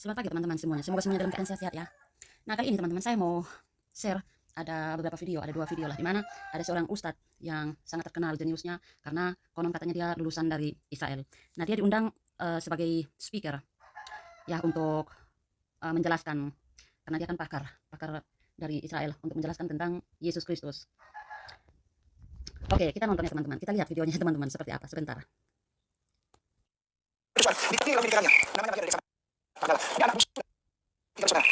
Selamat pagi teman-teman semuanya. Semoga semuanya dalam keadaan sehat-sehat ya. Nah, kali ini teman-teman saya mau share ada beberapa video, ada 2 video lah di mana ada seorang ustadz yang sangat terkenal jeniusnya karena konon katanya dia lulusan dari Israel. Nah, dia diundang sebagai speaker ya untuk menjelaskan karena dia kan pakar dari Israel untuk menjelaskan tentang Yesus Kristus. Oke, kita nonton ya teman-teman. Kita lihat videonya teman-teman seperti apa sebentar. Dipilih oleh pikirannya, namanya bagian dari kesalahan. Adalah dia anak bungsu tiga saudara.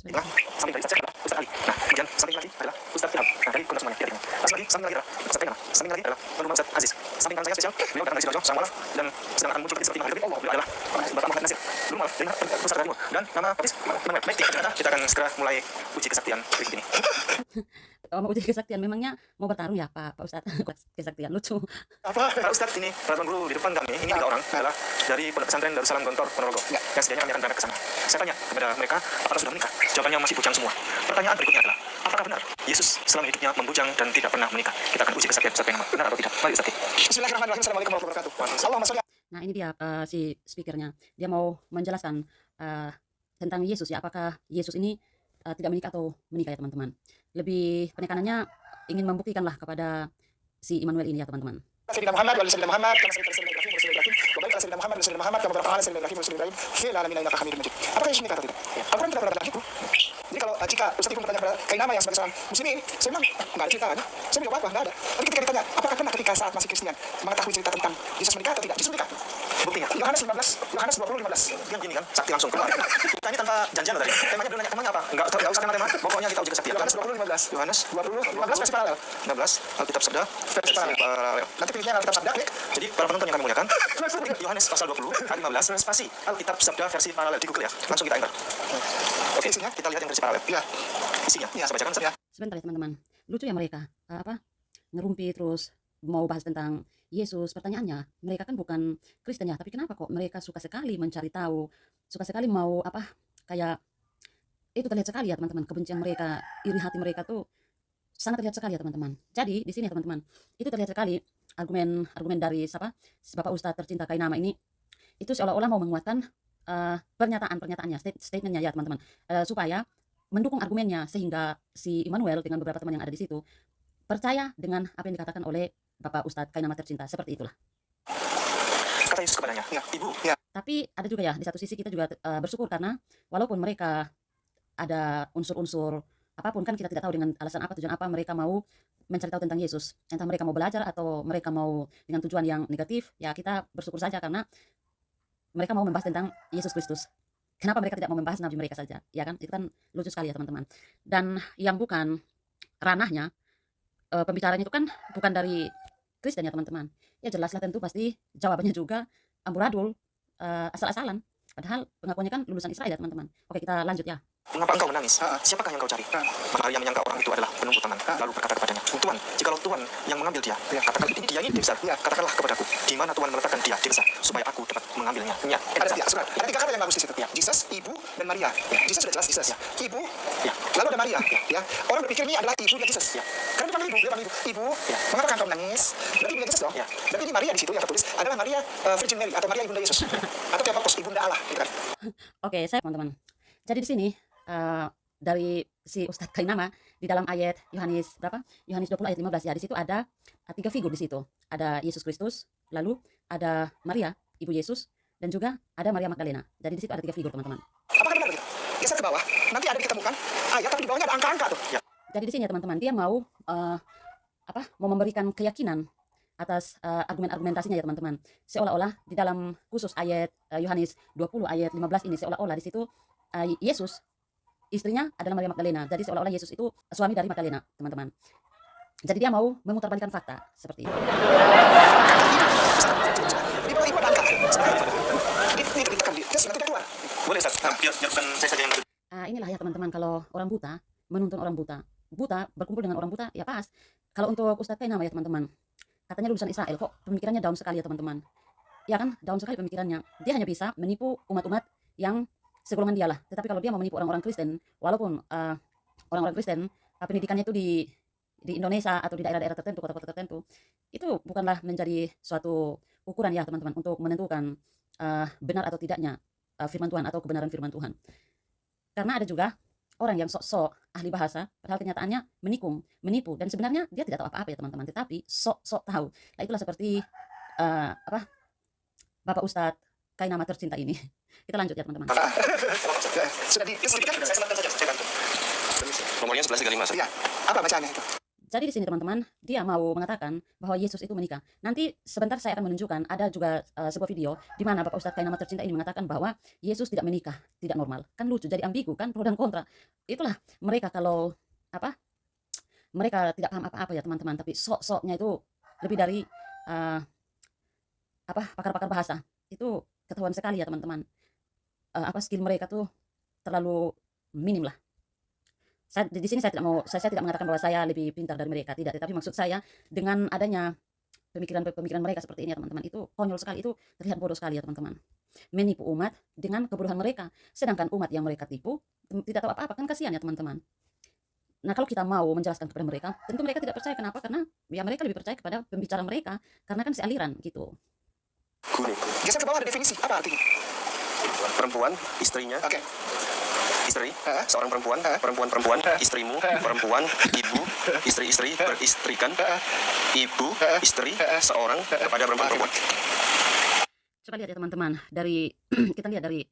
Sebentar. Sampai dari Ustaz Ali. Nah, kemudian samping lagi adalah Ustaz Ilham. Nah, dari kontak semuanya, kita langsung lagi, samping lagi adalah Ustaz Ilham. Samping lagi adalah Tuan Rumah Ustaz Aziz. Samping kanan saya spesial, beliau datang dari Sidoarjo, Sarang Walah, dan sedang akan muncul seperti menghadapi Allah. Beliau adalah Bapak Muhammad Nasir. Dulu malah dari Ustaz Radmur. Dan nama Hafiz Manuel. Baik, kita akan segera mulai uji kesaktian berikut ini. Mau uji kesaktian, memangnya mau bertarung ya Pak Ustadz? Kesaktian lucu. Apa? Pak Ustadz ini, peraturan guru di depan kami, ini 3 orang adalah dari Pondok Pesantren Darussalam Gontor, Ponorogo, yang sedianya kami akan berangkat ke sana. Saya tanya kepada mereka, apakah sudah menikah? Jawabannya masih bujang semua. Pertanyaan berikutnya adalah, apakah benar Yesus selama hidupnya membujang dan tidak pernah menikah? Kita akan uji kesaktian Ustadz Kainama. Benar atau tidak? Mari Ustadz. Bismillahirrahmanirrahim. Assalamualaikum warahmatullahi wabarakatuh. Nah, ini dia si speakernya. Dia mau menjelaskan tentang Yesus ya. Apakah Yesus ini tidak menikah atau menikah ya teman-teman. Lebih penekanannya ingin membuktikanlah kepada si Immanuel ini ya teman-teman. Sayyidina Muhammad wa Sayyidina Muhammad kama sayyidina Ibrahim wa Sayyidina Ibrahim wa barik ala Sayyidina Muhammad wa Sayyidina Muhammad kama barakta ala Sayyidina Ibrahim wa Sayyidina Ibrahim fil alamin innaka Hamidum Majid. Apakah Yesus menikah atau tidak? Al-Quran tidak pernah berkata begitu. Jadi kalau jika Ustaz Ibu bertanya kepada Kainama yang sebagai seorang muslimin, saya bilang enggak ada cerita kan? Saya bilang apa? Enggak ada. Tapi ketika ditanya, apakah pernah ketika saat masih Kristen mengetahui cerita tentang Yesus menikah atau tidak? Yesus menikah. Buktinya Yohanes 15, Yohanes 20:15. Yang gini kan, sakti langsung keluar. Kita ini tanpa janjian tadi. Temanya dulu nanya temanya apa? Enggak usah tema. Pokoknya kita uji kesaktian. Yohanes 20:15. Yohanes 20:15 versi paralel. 16 Alkitab Sabda versi paralel. Nanti pilihnya Alkitab Sabda, klik. Jadi para penonton yang kami muliakan, Yohanes pasal 20 ayat 15 spasi Alkitab Sabda versi paralel di Google ya. Langsung kita enter. Oke, isinya kita lihat yang versi paralel. Ya. Isinya, ya, saya bacakan ya. Sebentar ya teman-teman. Lucu ya mereka. Ngerumpi terus mau bahas tentang Yesus. Pertanyaannya, mereka kan bukan Kristen ya, tapi kenapa kok mereka suka sekali mencari tahu, suka sekali mau kayak itu terlihat sekali ya teman-teman, kebencian mereka, iri hati mereka tuh sangat terlihat sekali ya teman-teman. Jadi di sini ya teman-teman, itu terlihat sekali argumen dari Bapak Ustadz tercinta Kainama ini, itu seolah-olah mau menguatkan pernyataannya, statementnya ya teman-teman, supaya mendukung argumennya sehingga si Immanuel dengan beberapa teman yang ada di situ percaya dengan apa yang dikatakan oleh Bapak Ustadz Kainama tercinta. Seperti itulah. Kata Yesus kepadanya, ya, Ibu, ya. Tapi ada juga ya, di satu sisi kita juga bersyukur karena walaupun mereka ada unsur-unsur apapun, kan kita tidak tahu dengan alasan apa, tujuan apa mereka mau mencari tahu tentang Yesus. Entah mereka mau belajar atau mereka mau dengan tujuan yang negatif, ya kita bersyukur saja karena mereka mau membahas tentang Yesus Kristus. Kenapa mereka tidak mau membahas nabi mereka saja? Ya kan? Itu kan lucu sekali ya teman-teman. Dan yang bukan ranahnya, pembicaranya itu kan bukan dari Kristen ya teman-teman. Ya jelaslah tentu pasti jawabannya juga amburadul, asal-asalan. Padahal pengakuannya kan lulusan Israel ya teman-teman. Oke, kita lanjut ya. Mengapa engkau menangis? Siapakah yang kau cari? Maria menyangka orang itu adalah penunggu tangan, lalu berkata kepadanya, Tuan, jikalau Tuan yang mengambil dia, katakan ini dia ini besar, katakanlah kepadaku, di mana Tuan meletakkan dia besar, supaya aku dapat mengambilnya. Ya, ada 3 kata yang bagus di situ. Ya. Jesus, Ibu, dan Maria. Ya. Jesus sudah jelas Jesus. Ya. Ibu, ya. Lalu ada Maria. Ya. Orang berpikir ini adalah ibunya Jesus. Ya. Karena dia panggil ibu. Ibu, ya. Mengapa engkau menangis? Berarti ibunya Jesus dong. Ya. Berarti ini Maria di situ yang tertulis adalah Maria Virgin Mary atau Maria ibunda Yesus atau Theotokos, ibunda Allah. Gitu kan. Oke, saya teman-teman. Jadi di sini dari si Ustadz Kainama di dalam ayat Yohanes berapa? Yohanes 20 ayat 15 ya. Di situ ada 3 figur di situ. Ada Yesus Kristus, lalu ada Maria, ibu Yesus, dan juga ada Maria Magdalena. Jadi di situ ada 3 figur, teman-teman. Apakah benar begitu? Geser ke bawah. Nanti ada ditemukan ayat tapi di bawahnya ada angka-angka tuh. Ya. Jadi di sini ya teman-teman, dia mau mau memberikan keyakinan atas argumentasinya ya teman-teman. Seolah-olah di dalam khusus ayat Yohanes 20 ayat 15 ini, seolah-olah di situ Yesus istrinya adalah Maria Magdalena. Jadi seolah-olah Yesus itu suami dari Magdalena, teman-teman. Jadi dia mau memutarbalikkan fakta seperti itu. Di bawah ibu ada angka. Ini ditekan di tes nanti keluar. Boleh Ustaz. Biarkan saya saja yang Inilah ya teman-teman, kalau orang buta menuntun orang buta, berkumpul dengan orang buta ya pas. Kalau untuk Ustadz Kainama ya teman-teman, katanya lulusan Israel, kok pemikirannya down sekali ya teman-teman. Ya kan, down sekali pemikirannya. Dia hanya bisa menipu umat-umat yang segolongan dialah. Tetapi kalau dia mau menipu orang-orang Kristen, walaupun orang-orang Kristen pendidikannya itu di Indonesia atau di daerah-daerah tertentu, kota-kota tertentu, itu bukanlah menjadi suatu ukuran ya teman-teman untuk menentukan benar atau tidaknya firman Tuhan atau kebenaran firman Tuhan. Karena ada juga orang yang sok-sok ahli bahasa, padahal kenyataannya menikung, menipu, dan sebenarnya dia tidak tahu apa-apa ya teman-teman, tetapi sok-sok tahu. Nah, itulah seperti Bapak Ustadz Kainama tercinta ini. Kita lanjut ya teman-teman. Sudah diinstruksikan? Saya sematkan saja, saya bantu. Nomornya 1135. Iya, apa bacaannya itu? Jadi di sini teman-teman, dia mau mengatakan bahwa Yesus itu menikah. Nanti sebentar saya akan menunjukkan, ada juga sebuah video di mana Bapak Ustadz Kainama tercinta ini mengatakan bahwa Yesus tidak menikah, tidak normal. Kan lucu, jadi ambigu kan, pro dan kontra. Itulah mereka kalau mereka tidak paham apa-apa ya teman-teman, tapi sok-soknya itu lebih dari pakar-pakar bahasa. Itu ketahuan sekali ya teman-teman. Skill mereka tuh terlalu minim lah. Di sini saya tidak mengatakan bahwa saya lebih pintar dari mereka, tidak. Tetapi maksud saya dengan adanya pemikiran mereka seperti ini ya teman-teman, itu konyol sekali, itu terlihat bodoh sekali ya teman-teman. Menipu umat dengan kebodohan mereka, sedangkan umat yang mereka tipu tidak tahu apa-apa, kan kasihan ya teman-teman. Nah, kalau kita mau menjelaskan kepada mereka, tentu mereka tidak percaya. Kenapa? Karena ya mereka lebih percaya kepada pembicara mereka, karena kan sealiran gitu. Gune. Geser ke bawah ada definisi, apa artinya? Perempuan, istrinya. Oke. Istri, seorang perempuan, perempuan, istrimu, perempuan, ibu, istri, beristrikan, ibu, istri, seorang kepada perempuan. Coba lihat ya teman-teman, dari kita lihat dari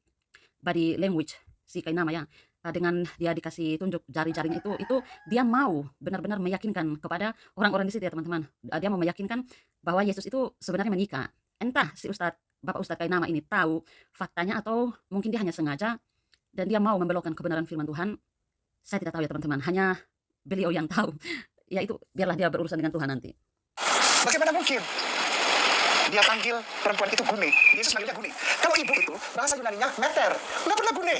body language si Kainama ya, dengan dia dikasih tunjuk jari-jarinya itu dia mau benar-benar meyakinkan kepada orang-orang di situ ya teman-teman. Dia mau meyakinkan bahwa Yesus itu sebenarnya menikah. Entah si Bapak Ustadz Kainama ini tahu faktanya atau mungkin dia hanya sengaja dan dia mau membelokkan kebenaran firman Tuhan. Saya tidak tahu ya teman-teman, hanya beliau yang tahu. Ya itu biarlah dia berurusan dengan Tuhan nanti. Bagaimana mungkin dia panggil perempuan itu gune? Yesus manggilnya gune. Kalau ibu itu bahasa Yunaninya meter, nggak pernah gune.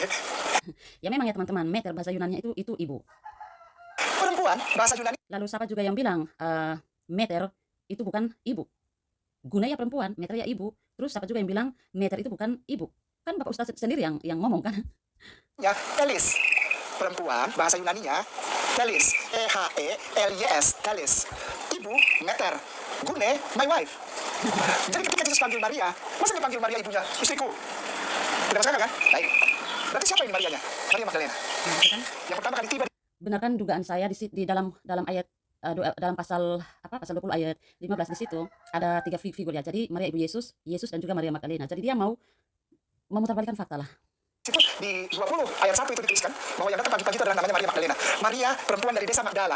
Ya memang ya teman-teman, meter bahasa Yunaninya itu ibu. Perempuan bahasa Yunani. Lalu siapa juga yang bilang meter itu bukan ibu? Gune ya perempuan, meter ya ibu. Terus siapa juga yang bilang meter itu bukan ibu? Kan Bapak Ustadz sendiri yang ngomong kan? Ya, telis. Perempuan bahasa Yunaninya telis, Heles, telis. Ibu meter, gune my wife. Jadi ketika Yesus panggil Maria, masa dia panggil Maria ibunya istriku? Tidak masuk akal kan? Baik. Berarti siapa yang Marianya? Maria Magdalena. Yang pertama kali tiba. Benar kan dugaan saya di dalam ayat dalam pasal 20 ayat 15 di situ ada 3 figur ya. Jadi Maria ibu Yesus dan juga Maria Magdalena. Jadi dia mau memutarbalikkan fakta lah. Situ di 20 ayat 1 itu dituliskan bahwa yang datang pagi-pagi itu adalah namanya Maria Magdalena. Maria perempuan dari desa Magdala,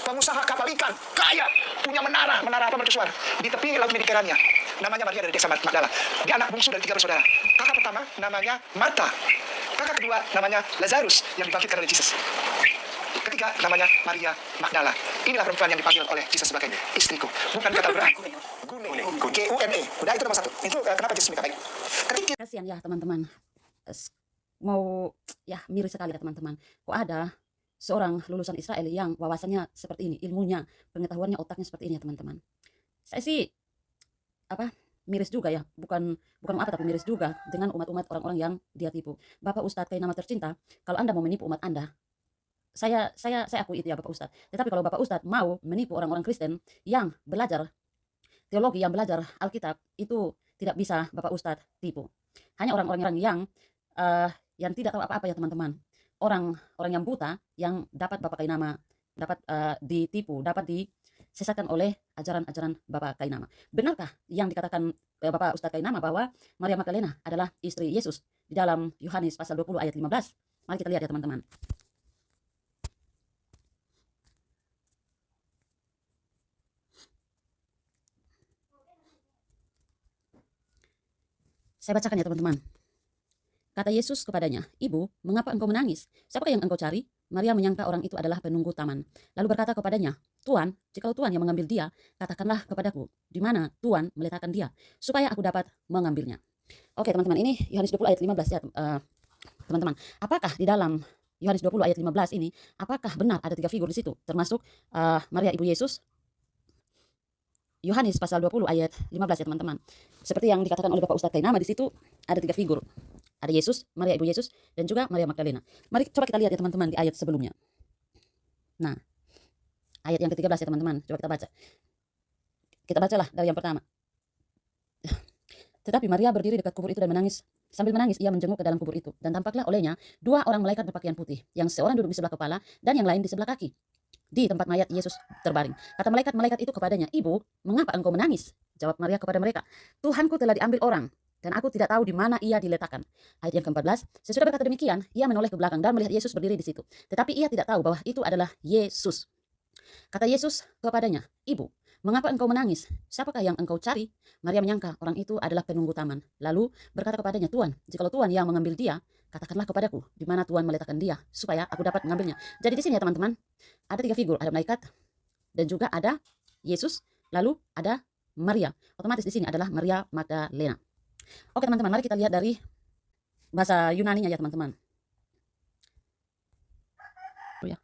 pengusaha kapal ikan, kaya, punya menara apa mercusuar di tepi laut Mediterania. Namanya Maria dari desa Magdala. Dia anak bungsu dari 3 bersaudara. Kakak pertama namanya Marta. Kakak kedua namanya Lazarus yang dibangkitkan oleh Yesus. Ketiga namanya Maria Magdala. Inilah perempuan yang dipanggil oleh Yesus sebagai istriku. Bukan kata berat. Gune. G-U-N-E. Udah itu nomor 1. Itu kenapa Yesus minta baik. Ketika Kasihan ya teman-teman. Mau ya miris sekali ya teman-teman. Kok ada seorang lulusan Israel yang wawasannya seperti ini, ilmunya, pengetahuannya, otaknya seperti ini ya teman-teman. Saya sih miris juga ya, bukan tapi miris juga dengan umat-umat orang-orang yang dia tipu. Bapak Ustadz Kainama tercinta, kalau Anda mau menipu umat Anda, saya akui itu ya Bapak Ustadz. Tetapi kalau Bapak Ustadz mau menipu orang-orang Kristen yang belajar teologi, yang belajar Alkitab, itu tidak bisa Bapak Ustadz tipu. Hanya orang-orang yang tidak tahu apa-apa ya teman-teman. Orang yang buta yang dapat Bapak Kainama dapat ditipu, dapat disesatkan oleh ajaran-ajaran Bapak Kainama. Benarkah yang dikatakan Bapak Ustadz Kainama bahwa Maria Magdalena adalah istri Yesus di dalam Yohanes pasal 20 ayat 15? Mari kita lihat ya teman-teman. Saya bacakan ya teman-teman. Kata Yesus kepadanya, "Ibu, mengapa engkau menangis? Siapakah yang engkau cari?" Maria menyangka orang itu adalah penunggu taman. Lalu berkata kepadanya, "Tuan, jikalau Tuan yang mengambil dia, katakanlah kepadaku, di mana Tuan meletakkan dia, supaya aku dapat mengambilnya." Oke teman-teman, ini Yohanes 20 ayat 15 ya teman-teman. Apakah di dalam Yohanes 20 ayat 15 ini, apakah benar ada 3 figur di situ, termasuk Maria ibu Yesus? Yohanes pasal 20 ayat 15 ya teman-teman. Seperti yang dikatakan oleh Bapak Ustadz Kainama, di situ ada 3 figur. Ada Yesus, Maria ibu Yesus, dan juga Maria Magdalena. Mari coba kita lihat ya teman-teman di ayat sebelumnya. Nah, ayat yang ke-13 ya teman-teman. Coba kita baca. Kita bacalah dari yang pertama. Tetapi Maria berdiri dekat kubur itu dan menangis. Sambil menangis, ia menjenguk ke dalam kubur itu. Dan tampaklah olehnya 2 orang malaikat berpakaian putih, yang seorang duduk di sebelah kepala dan yang lain di sebelah kaki, di tempat mayat Yesus terbaring. Kata malaikat-malaikat itu kepadanya, "Ibu, mengapa engkau menangis?" Jawab Maria kepada mereka, "Tuhanku telah diambil orang, dan aku tidak tahu di mana ia diletakkan." Ayat yang ke-14, sesudah berkata demikian, ia menoleh ke belakang dan melihat Yesus berdiri di situ. Tetapi ia tidak tahu bahwa itu adalah Yesus. Kata Yesus kepadanya, "Ibu, mengapa engkau menangis? Siapakah yang engkau cari?" Maria menyangka orang itu adalah penunggu taman. Lalu berkata kepadanya, "Tuan, jikalau Tuan yang mengambil dia, katakanlah kepadaku di mana Tuan meletakkan dia, supaya aku dapat mengambilnya." Jadi di sini ya teman-teman, ada 3 figur, ada malaikat dan juga ada Yesus, lalu ada Maria. Otomatis di sini adalah Maria Magdalena. Oke teman-teman, mari kita lihat dari bahasa Yunaninya ya teman-teman. Ya.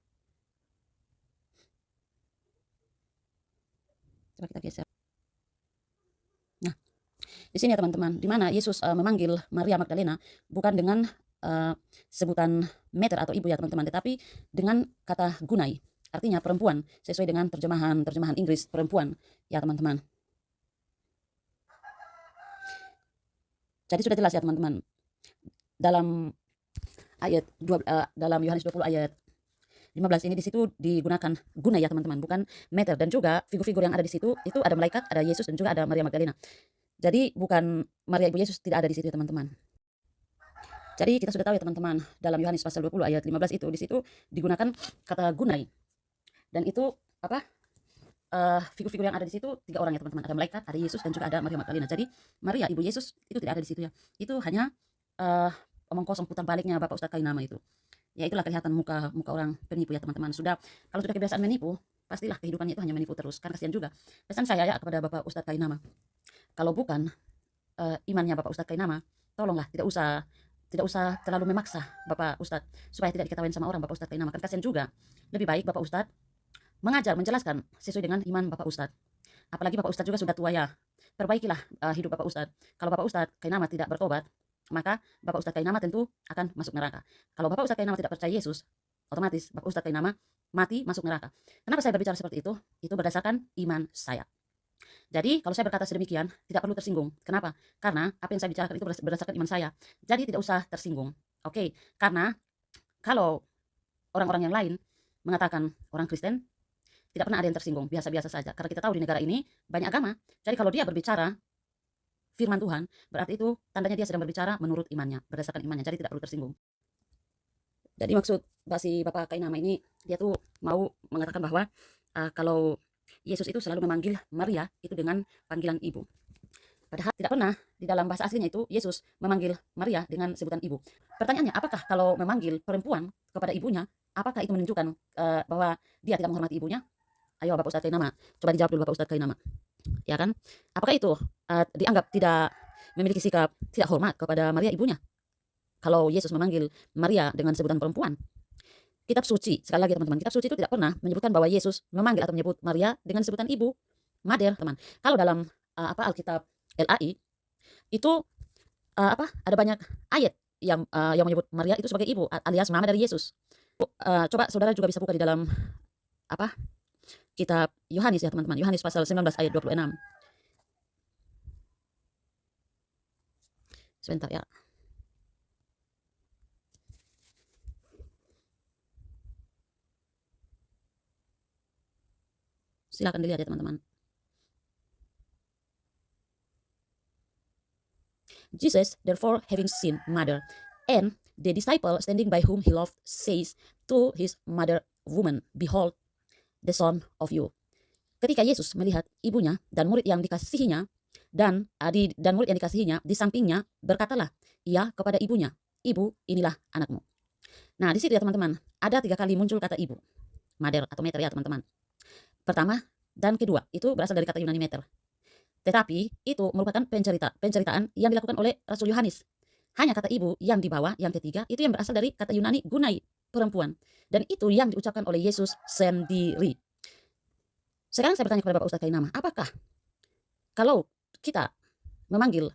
Coba kita geser. Nah, di sini ya teman-teman, di mana Yesus memanggil Maria Magdalena bukan dengan sebutan meter atau ibu ya teman-teman, tetapi dengan kata gunai, artinya perempuan, sesuai dengan terjemahan Inggris perempuan ya teman-teman. Jadi sudah jelas ya teman-teman, dalam ayat dalam Yohanes 20 ayat 15 ini di situ digunakan guna ya teman-teman, bukan meter. Dan juga figur-figur yang ada di situ itu ada malaikat, ada Yesus dan juga ada Maria Magdalena. Jadi bukan Maria ibu Yesus tidak ada di situ ya teman-teman. Jadi kita sudah tahu ya teman-teman, dalam Yohanes pasal 20 ayat 15 itu di situ digunakan kata gunai. Dan itu apa? Figur-figur yang ada di situ 3 orang ya teman-teman. Ada malaikat, ada Yesus dan juga ada Maria Magdalena. Jadi Maria ibu Yesus itu tidak ada di situ ya. Itu hanya omong kosong putar baliknya Bapak Ustadz Kainama itu. Ya itulah kelihatan muka orang penipu ya teman-teman. Kalau sudah kebiasaan menipu, pastilah kehidupannya itu hanya menipu terus. Kan kasihan juga. Pesan saya ya kepada Bapak Ustadz Kainama, kalau bukan imannya Bapak Ustadz Kainama, tolonglah tidak usah terlalu memaksa Bapak Ustadz supaya tidak diketahui sama orang Bapak Ustadz Kainama. Kan kasihan juga. Lebih baik Bapak Ustadz mengajar, menjelaskan sesuai dengan iman Bapak Ustadz. Apalagi Bapak Ustadz juga sudah tua ya. Perbaikilah hidup Bapak Ustadz. Kalau Bapak Ustadz Kainama tidak bertobat, maka Bapak Ustadz Kainama tentu akan masuk neraka. Kalau Bapak Ustadz Kainama tidak percaya Yesus, otomatis Bapak Ustadz Kainama mati masuk neraka. Kenapa saya berbicara seperti itu? Itu berdasarkan iman saya. Jadi kalau saya berkata sedemikian, tidak perlu tersinggung. Kenapa? Karena apa yang saya bicarakan itu berdasarkan iman saya. Jadi tidak usah tersinggung. Oke? Karena kalau orang-orang yang lain mengatakan orang Kristen, tidak pernah ada yang tersinggung, biasa-biasa saja. Karena kita tahu di negara ini banyak agama. Jadi kalau dia berbicara firman Tuhan, berarti itu tandanya dia sedang berbicara menurut imannya, berdasarkan imannya. Jadi tidak perlu tersinggung. Jadi maksud si Bapak Kainama ini, dia tuh mau mengatakan bahwa kalau Yesus itu selalu memanggil Maria itu dengan panggilan ibu. Padahal tidak pernah di dalam bahasa aslinya itu Yesus memanggil Maria dengan sebutan ibu. Pertanyaannya, apakah kalau memanggil perempuan kepada ibunya, apakah itu menunjukkan bahwa dia tidak menghormati ibunya? Ayo Bapak Ustadz Kainama, coba dijawab dulu Bapak Ustadz Kainama. Ya kan? Apakah itu dianggap tidak memiliki sikap tidak hormat kepada Maria ibunya? Kalau Yesus memanggil Maria dengan sebutan perempuan. Kitab suci, sekali lagi teman-teman, kitab suci itu tidak pernah menyebutkan bahwa Yesus memanggil atau menyebut Maria dengan sebutan ibu, mother, teman. Kalau dalam Alkitab LAI itu ada banyak ayat yang menyebut Maria itu sebagai ibu alias mama dari Yesus. Coba saudara juga bisa buka di dalam kitab Yohanes ya teman-teman, Yohanes pasal 19 ayat 26. Sebentar ya. Silakan dilihat ya teman-teman. Jesus, therefore, having seen mother, and the disciple standing by whom he loved, says to his mother, "Woman, behold the son of you." Ketika Yesus melihat ibunya dan murid yang dikasihinya dan murid yang dikasihinya di sampingnya, berkatalah ia kepada ibunya, "Ibu, inilah anakmu." Nah, di situ ya teman-teman, ada 3 kali muncul kata ibu, mother atau meter ya teman-teman. Pertama dan kedua itu berasal dari kata Yunani meter. Tetapi itu merupakan penceritaan yang dilakukan oleh Rasul Yohanes. Hanya kata ibu yang dibawa, yang ketiga, itu yang berasal dari kata Yunani gunai, perempuan. Dan itu yang diucapkan oleh Yesus sendiri. Sekarang saya bertanya kepada Bapak Ustadz Kainama, apakah kalau kita memanggil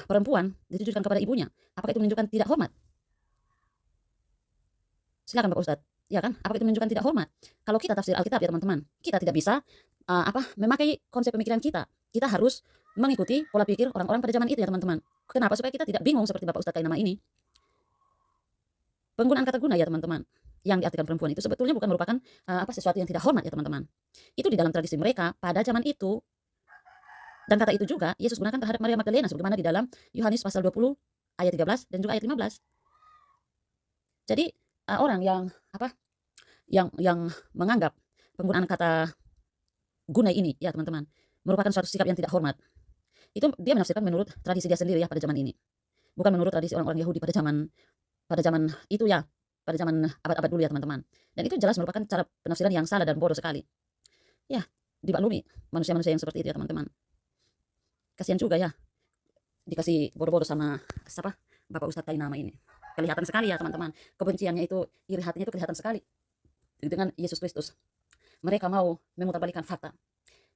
perempuan ditujukan kepada ibunya, apakah itu menunjukkan tidak hormat? Silakan Bapak Ustadz. Ya kan? Apakah itu menunjukkan tidak hormat? Kalau kita tafsir Alkitab ya teman-teman, kita tidak bisa memakai konsep pemikiran kita. Kita harus mengikuti pola pikir orang-orang pada zaman itu ya teman-teman. Kenapa? Supaya kita tidak bingung seperti Bapak Ustadz Kainama ini. Penggunaan kata guna ya teman-teman, yang diartikan perempuan itu sebetulnya bukan merupakan sesuatu yang tidak hormat ya teman-teman. Itu di dalam tradisi mereka pada zaman itu. Dan kata itu juga Yesus gunakan terhadap Maria Magdalena sebagaimana di dalam Yohanes pasal 20 ayat 13 dan juga ayat 15. Jadi orang yang menganggap penggunaan kata guna ini ya teman-teman merupakan suatu sikap yang tidak hormat. Itu dia menafsirkan menurut tradisi dia sendiri ya pada zaman ini. Bukan menurut tradisi orang-orang Yahudi pada zaman itu ya, pada zaman abad-abad dulu ya teman-teman. Dan itu jelas merupakan cara penafsiran yang salah dan bodoh sekali. Ya, dimaklumi manusia-manusia yang seperti itu ya teman-teman. Kasihan juga ya dikasih bodoh-bodoh sama Bapak Ustadz Kainama ini. Kelihatan sekali ya teman-teman, kebenciannya itu, iri hatinya itu kelihatan sekali dengan Yesus Kristus. Mereka mau memutarbalikkan fakta.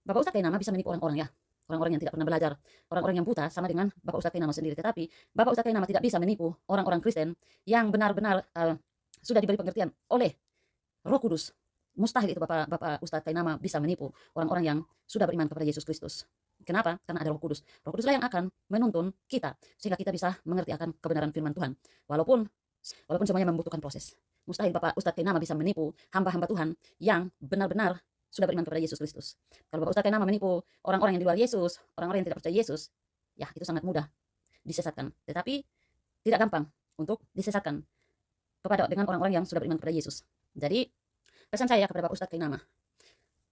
Bapak Ustadz Kainama bisa menipu orang-orang ya, orang-orang yang tidak pernah belajar, orang-orang yang buta sama dengan Bapak Ustadz Kainama sendiri. Tetapi Bapak Ustadz Kainama tidak bisa menipu orang-orang Kristen yang benar-benar sudah diberi pengertian oleh Roh Kudus. Mustahil itu Bapak Ustadz Kainama bisa menipu orang-orang yang sudah beriman kepada Yesus Kristus. Kenapa? Karena ada Roh Kudus. Roh Kuduslah yang akan menuntun kita sehingga kita bisa mengerti akan kebenaran firman Tuhan. Walaupun semuanya membutuhkan proses. Mustahil Bapak Ustadz Kainama bisa menipu hamba-hamba Tuhan yang benar-benar sudah beriman kepada Yesus Kristus. Kalau Bapak Ustadz Kainama menipu orang-orang yang di luar Yesus, orang-orang yang tidak percaya Yesus, ya itu sangat mudah disesatkan. Tetapi tidak gampang untuk disesatkan dengan orang-orang yang sudah beriman kepada Yesus. Jadi pesan saya kepada Bapak Ustadz Kainama,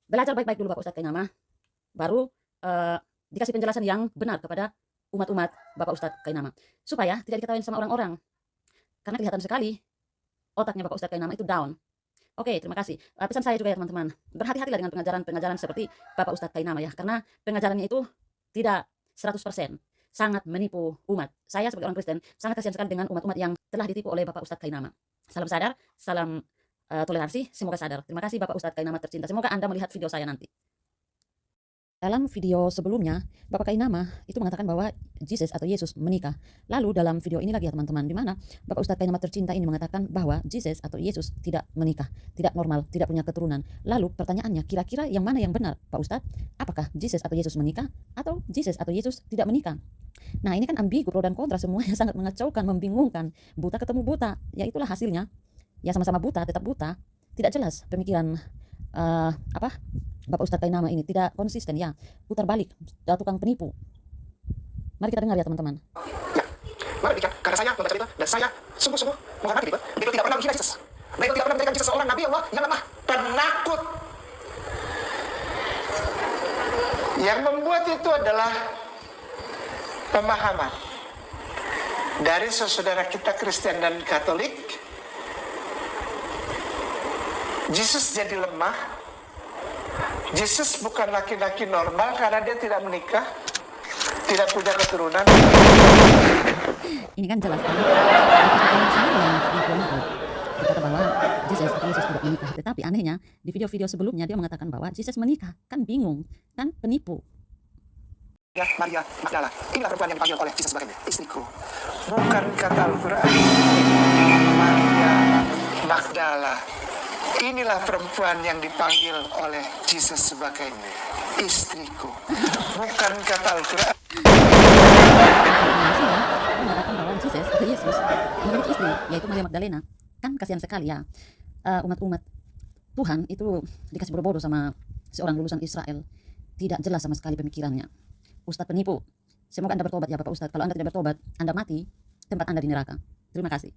belajar baik-baik dulu Bapak Ustadz Kainama, baru dikasih penjelasan yang benar kepada umat-umat Bapak Ustadz Kainama, supaya tidak diketahui sama orang-orang, karena kelihatan sekali otaknya Bapak Ustadz Kainama itu down. Oke, terima kasih. Pesan saya juga ya teman-teman, berhati-hatilah dengan pengajaran-pengajaran seperti Bapak Ustadz Kainama ya, karena pengajarannya itu tidak 100%, sangat menipu umat. Saya sebagai orang Kristen sangat kasihan sekali dengan umat-umat yang telah ditipu oleh Bapak Ustadz Kainama. Salam sadar, salam toleransi, semoga sadar. Terima kasih Bapak Ustadz Kainama tercinta. Semoga Anda melihat video saya nanti. Dalam video sebelumnya, Bapak Kainama itu mengatakan bahwa Jesus atau Yesus menikah. Lalu dalam video ini lagi ya teman-teman, di mana Bapak Ustadz Kainama tercinta ini mengatakan bahwa Jesus atau Yesus tidak menikah, tidak normal, tidak punya keturunan. Lalu pertanyaannya, kira-kira yang mana yang benar Pak Ustadz? Apakah Jesus atau Yesus menikah atau Jesus atau Yesus tidak menikah? Nah ini kan ambigu, pro dan kontra, semuanya sangat mengacaukan, membingungkan. Buta ketemu buta, ya itulah hasilnya. Ya sama-sama buta, tetap buta. Tidak jelas pemikiran Bapak Ustadz Kainama ini, tidak konsisten ya, putar balik, tukang penipu. Mari kita dengar ya teman-teman. Ya, mari demikian, karena saya membaca itu dan saya sungguh-sungguh menghormati Bible. Bible tidak pernah menghina Yesus. Bible tidak pernah menjadikan Yesus seorang nabi Allah yang lemah, penakut. Yang membuat itu adalah pemahaman dari saudara kita Kristen dan Katolik. Yesus jadi lemah. Yesus bukan laki-laki normal karena dia tidak menikah, tidak punya keturunan. Ini kan jelas kan? Berkata bahwa Jesus tidak menikah. Tetapi anehnya di video-video sebelumnya dia mengatakan bahwa Jesus menikah. Kan bingung, kan penipu. Ya, Maria Magdala, inilah perempuan yang dipanggil oleh Jesus sebagai istriku. Bukan kata Al-Quran. Maria Magdala, inilah perempuan yang dipanggil oleh Jesus sebagai istriku. Bukan kata Al-Quran. Mengatakan bahwa Yesus memiliki istri, yaitu Maria Magdalena. Kan kasihan sekali ya, umat-umat Tuhan itu dikasih bodoh-bodoh sama seorang lulusan Israel. Tidak jelas sama sekali pemikirannya. Ustadz penipu. Semoga Anda bertobat ya Bapak Ustadz. Kalau Anda tidak bertobat, Anda mati, tempat Anda di neraka. Terima kasih.